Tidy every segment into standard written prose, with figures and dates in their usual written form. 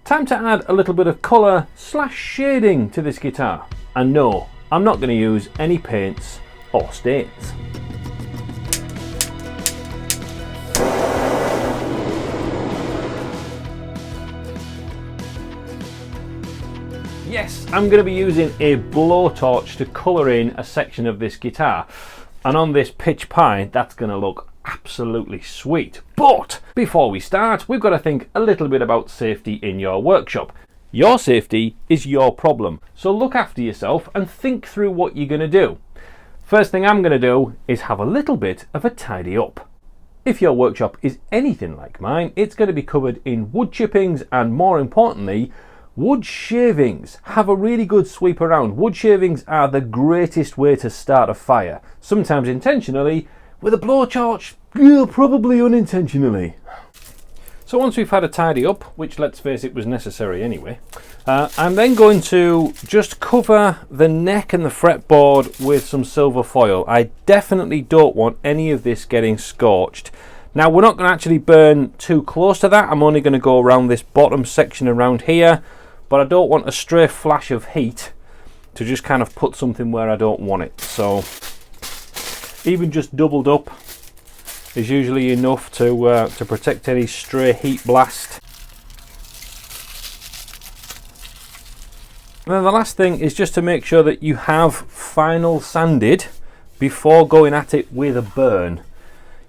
Time to add a little bit of colour / shading to this guitar. And no, I'm not going to use any paints or stains. Yes, I'm going to be using a blowtorch to colour in a section of this guitar. And on this pitch pine, that's going to look absolutely sweet. But before we start, we've got to think a little bit about safety in your workshop. Your safety is your problem, so look after yourself and think through what you're going to do. First thing I'm going to do is have a little bit of a tidy up. If your workshop is anything like mine, it's going to be covered in wood chippings and, more importantly, wood shavings. Have a really good sweep around. Wood shavings are the greatest way to start a fire, sometimes intentionally. With a blowtorch, probably unintentionally. So once we've had a tidy up, which let's face it was necessary anyway, I'm then going to just cover the neck and the fretboard with some silver foil. I definitely don't want any of this getting scorched. Now we're not going to actually burn too close to that. I'm only going to go around this bottom section around here, but I don't want a stray flash of heat to just kind of put something where I don't want it. So even just doubled up is usually enough to protect any stray heat blast. And then the last thing is just to make sure that you have final sanded before going at it with a burn.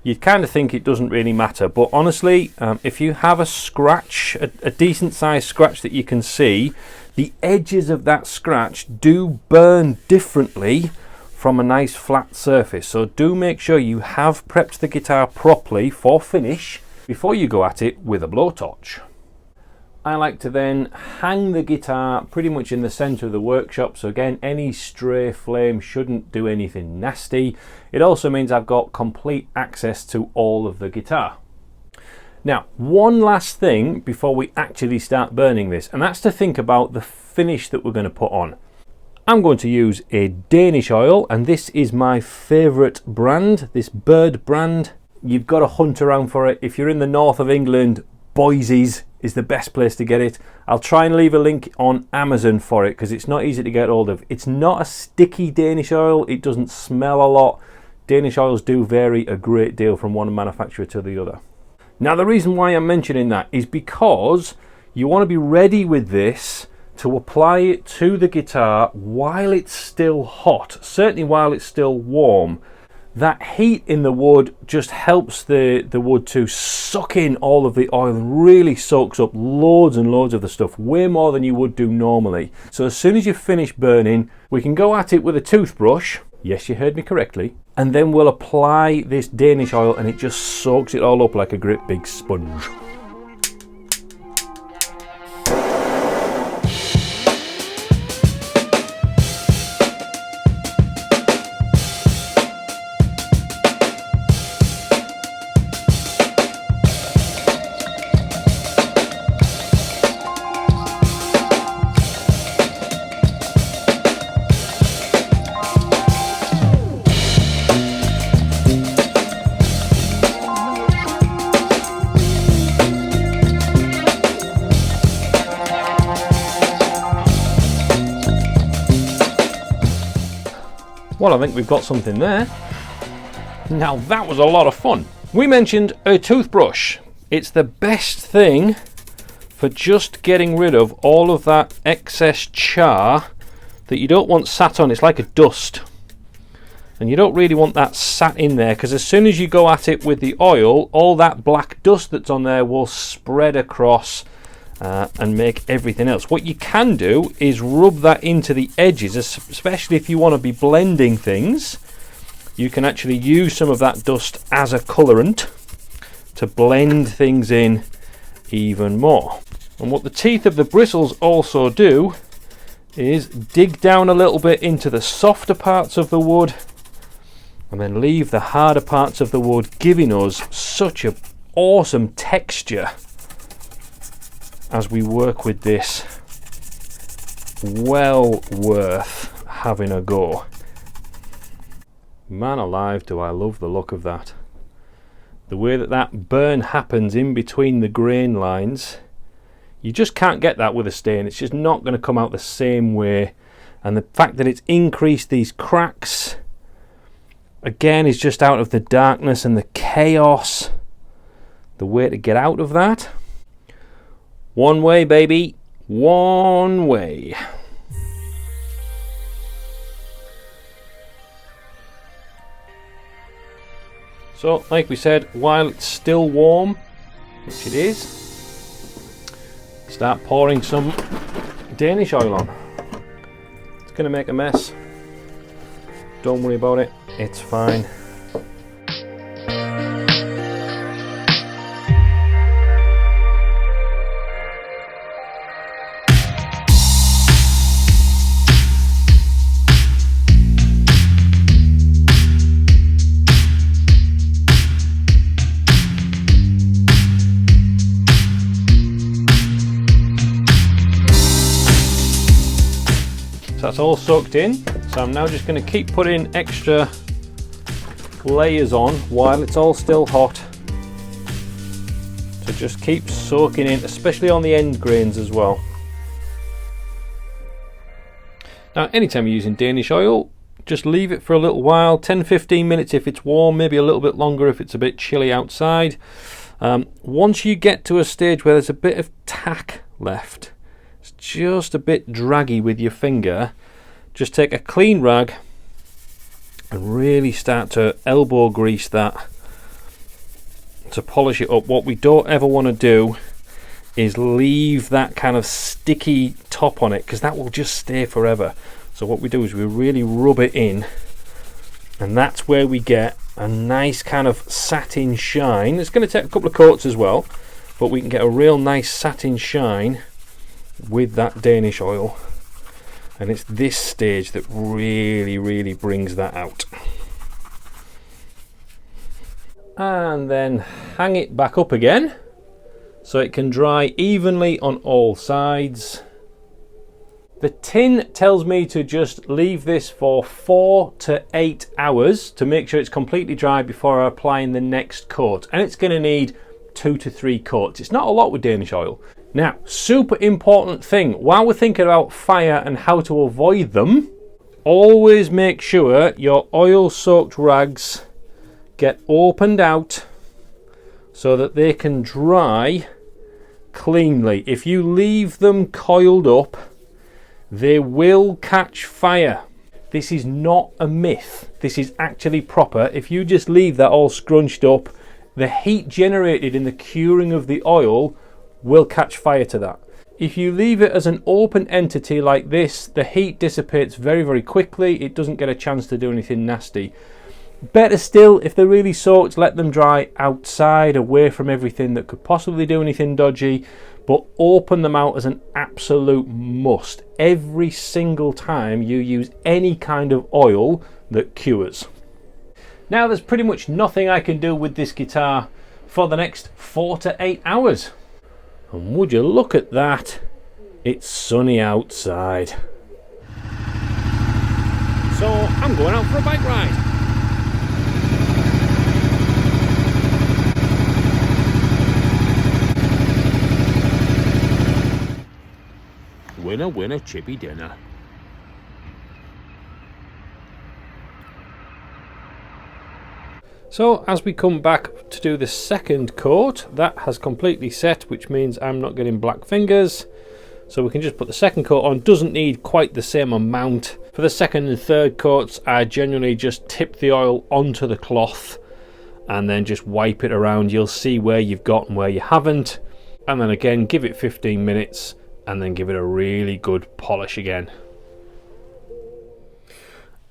You'd kind of think it doesn't really matter, but honestly, if you have a scratch, a decent sized scratch that you can see, the edges of that scratch do burn differently from a nice flat surface. So do make sure you have prepped the guitar properly for finish before you go at it with a blowtorch. I like to then hang the guitar pretty much in the center of the workshop, so again any stray flame shouldn't do anything nasty. It also means I've got complete access to all of the guitar. Now one last thing before we actually start burning this, and that's to think about the finish that we're going to put on. I'm going to use a Danish oil, and this is my favourite brand, this Bird brand. You've got to hunt around for it. If you're in the north of England, Boise's is the best place to get it. I'll try and leave a link on Amazon for it because it's not easy to get hold of. It's not a sticky Danish oil, it doesn't smell a lot. Danish oils do vary a great deal from one manufacturer to the other. Now the reason why I'm mentioning that is because you want to be ready with this to apply it to the guitar while it's still hot, certainly while it's still warm. That heat in the wood just helps the wood to suck in all of the oil and really soaks up loads and loads of the stuff, way more than you would do normally. So as soon as you finish burning, we can go at it with a toothbrush. Yes, you heard me correctly. And then we'll apply this Danish oil and it just soaks it all up like a great big sponge. Well, I think we've got something there. Now that was a lot of fun. We mentioned a toothbrush. It's the best thing for just getting rid of all of that excess char that you don't want sat on. It's like a dust. And you don't really want that sat in there, because as soon as you go at it with the oil, all that black dust that's on there will spread across and make everything else. What you can do is rub that into the edges, especially if you want to be blending things. You can actually use some of that dust as a colorant to blend things in even more. And what the teeth of the bristles also do is dig down a little bit into the softer parts of the wood and then leave the harder parts of the wood, giving us such an awesome texture as we work with this. Well worth having a go. Man alive, do I love the look of that. The way that that burn happens in between the grain lines, You just can't get that with a stain. It's just not going to come out the same way. And the fact that it's increased these cracks, again, is just out of the darkness and the chaos. The way to get out of that, one way, baby, one way. So, like we said, while it's still warm, which it is, start pouring some Danish oil on. It's going to make a mess. Don't worry about it, it's fine. So that's all soaked in. So I'm now just going to keep putting extra layers on while it's all still hot. So just keep soaking in, especially on the end grains as well. Now, anytime you're using Danish oil, just leave it for a little while, 10-15 minutes if it's warm, maybe a little bit longer if it's a bit chilly outside. Once you get to a stage where there's a bit of tack left, it's just a bit draggy with your finger, just take a clean rag and really start to elbow grease that to polish it up. What we don't ever want to do is leave that kind of sticky top on it, because that will just stay forever. So what we do is we really rub it in, and that's where we get a nice kind of satin shine. It's going to take a couple of coats as well, but we can get a real nice satin shine with that Danish oil, and it's this stage that really brings that out. And then hang it back up again so it can dry evenly on all sides. The tin tells me to just leave this for 4 to 8 hours to make sure it's completely dry before applying the next coat, and it's going to need 2 to 3 coats. It's not a lot with Danish oil. Now, super important thing, while we're thinking about fire and how to avoid them, always make sure your oil soaked rags get opened out so that they can dry cleanly. If you leave them coiled up, they will catch fire. This is not a myth, this is actually proper. If you just leave that all scrunched up, the heat generated in the curing of the oil will catch fire to that. If you leave it as an open entity like this, the heat dissipates very quickly. It doesn't get a chance to do anything nasty. Better still, if they're really soaked, let them dry outside, away from everything that could possibly do anything dodgy, but open them out as an absolute must every single time you use any kind of oil that cures. Now, there's pretty much nothing I can do with this guitar for the next 4 to 8 hours. And would you look at that, it's sunny outside. So I'm going out for a bike ride. Winner, winner, chippy dinner. So as we come back to do the second coat, that has completely set, which means I'm not getting black fingers. So we can just put the second coat on. Doesn't need quite the same amount. For the second and third coats, I generally just tip the oil onto the cloth and then just wipe it around. You'll see where you've got and where you haven't. And then again, give it 15 minutes and then give it a really good polish again.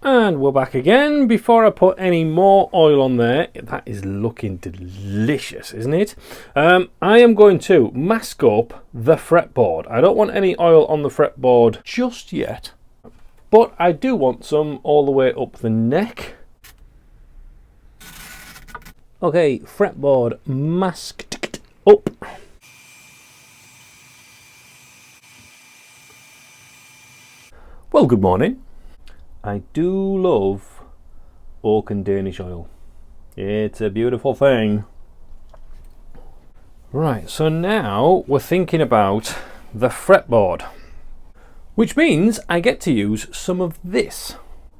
And we're back again. Before I put any more oil on there, that is looking delicious, isn't it? I am going to mask up the fretboard. I don't want any oil on the fretboard just yet, but I do want some all the way up the neck. Okay, fretboard masked up. Well, good morning. I do love oak and Danish oil. It's a beautiful thing. Right, so now we're thinking about the fretboard, which means I get to use some of this.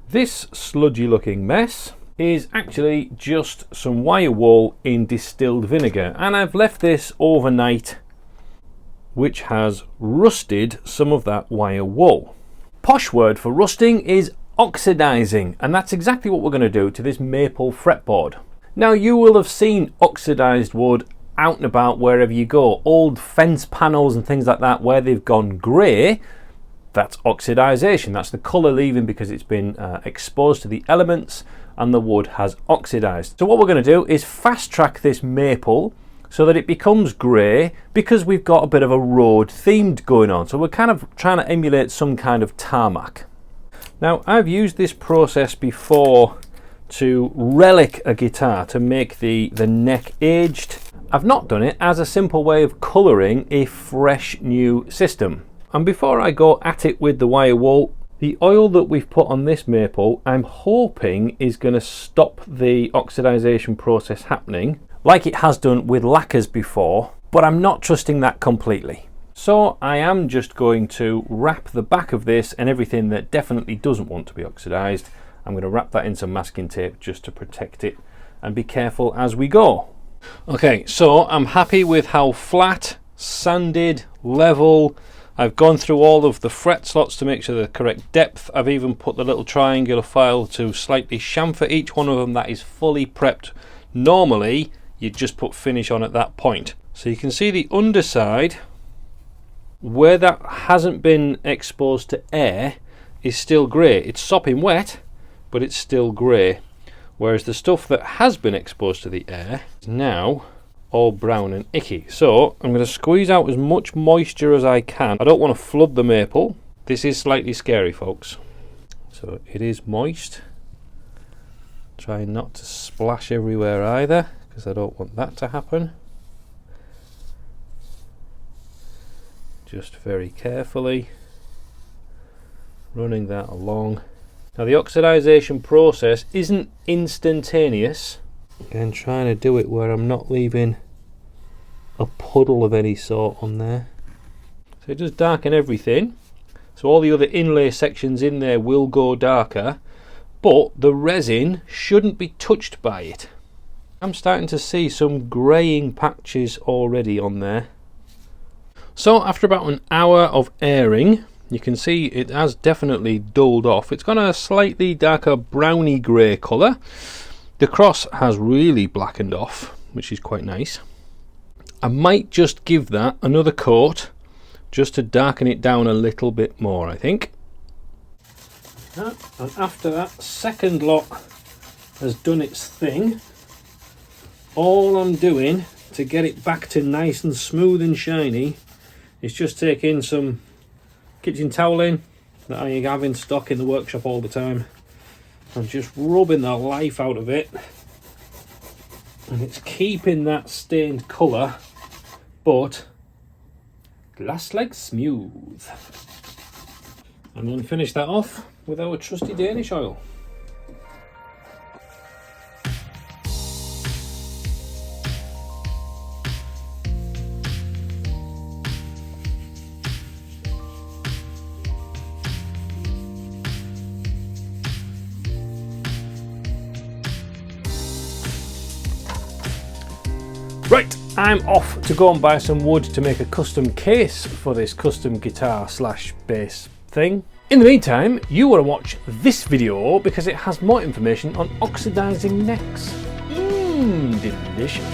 This sludgy looking mess is actually just some wire wool in distilled vinegar, and I've left this overnight, which has rusted some of that wire wool. Posh word for rusting is oxidizing, and that's exactly what we're going to do to this maple fretboard. Now, you will have seen oxidized wood out and about wherever you go. Old fence panels and things like that where they've gone grey, that's oxidization. That's the colour leaving because it's been exposed to the elements and the wood has oxidized. So what we're going to do is fast track this maple so that it becomes grey, because we've got a bit of a road themed going on. So we're kind of trying to emulate some kind of tarmac. Now, I've used this process before to relic a guitar, to make the neck aged. I've not done it as a simple way of colouring a fresh new system. And before I go at it with the wire wool, the oil that we've put on this maple, I'm hoping is going to stop the oxidization process happening, like it has done with lacquers before, but I'm not trusting that completely. So I am just going to wrap the back of this and everything that definitely doesn't want to be oxidized. I'm going to wrap that in some masking tape just to protect it, and be careful as we go. Okay, so I'm happy with how flat, sanded, level. I've gone through all of the fret slots to make sure they're the correct depth. I've even put the little triangular file to slightly chamfer each one of them. That is fully prepped. Normally, you just put finish on at that point. So you can see the underside, where that hasn't been exposed to air, is still grey. It's sopping wet, but it's still grey. Whereas the stuff that has been exposed to the air is now all brown and icky. So I'm going to squeeze out as much moisture as I can. I don't want to flood the maple. This is slightly scary, folks. So it is moist. Try not to splash everywhere either, because I don't want that to happen. Just very carefully running that along. Now, the oxidization process isn't instantaneous. Again, trying to do it where I'm not leaving a puddle of any sort on there. So it does darken everything. So all the other inlay sections in there will go darker, but the resin shouldn't be touched by it. I'm starting to see some greying patches already on there. So after about an hour of airing, you can see it has definitely dulled off. It's got a slightly darker browny grey colour. The cross has really blackened off, which is quite nice. I might just give that another coat just to darken it down a little bit more, I think. And after that second lot has done its thing, all I'm doing to get it back to nice and smooth and shiny is just taking some kitchen toweling that I have in stock in the workshop all the time, and just rubbing the life out of it, and it's keeping that stained colour but glass like smooth. And then finish that off with our trusty Danish oil. Right, I'm off to go and buy some wood to make a custom case for this custom guitar slash bass thing. In the meantime, you want to watch this video because it has more information on oxidizing necks. Delicious.